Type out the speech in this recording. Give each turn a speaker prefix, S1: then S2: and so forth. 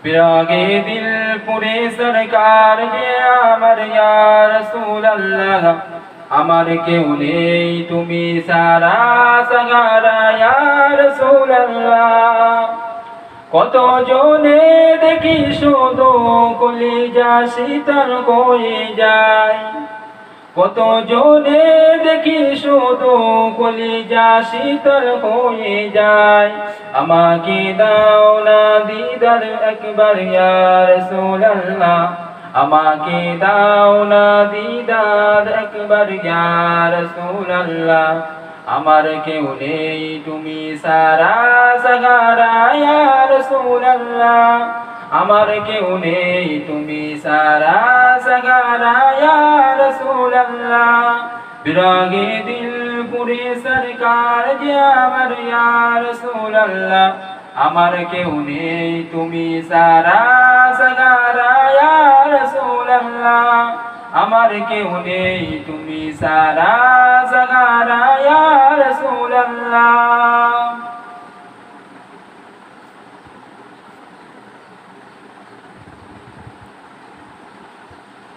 S1: বিরাগে দিল পুরে সরকার যে আমার ইয়া রাসূলুল্লাহ আমার কেউ নেই তুমি সারা সাগারা ইয়া রাসূলুল্লাহ কত জনে দেখি শুধু কলিজা শীতল হয়ে যায় কত জনে দেখি শুধু কলিজা শীতল হয়ে যায় আমাকে দাও না দিদার একবার ইয়া রাসূলুল্লাহ আমাকে দাও না দিদার একবার ইয়া রাসূলুল্লাহ আমার কেউ নেই তুমি সারা সাগারা ইয়া রাসূলুল্লাহ আমার কেউ নেই তুমি সারা সাগারা ইয়া রাসূলুল্লাহ বিরাগে দিল পুরে সরকার যে আমার ইয়া রাসূলুল্লাহ আমার কেউ নেই তুমি সারা সাগারা ইয়া রাসূলুল্লাহ আমার কেউ নেই তুমি সারা সাগারা ইয়া রাসূলুল্লাহ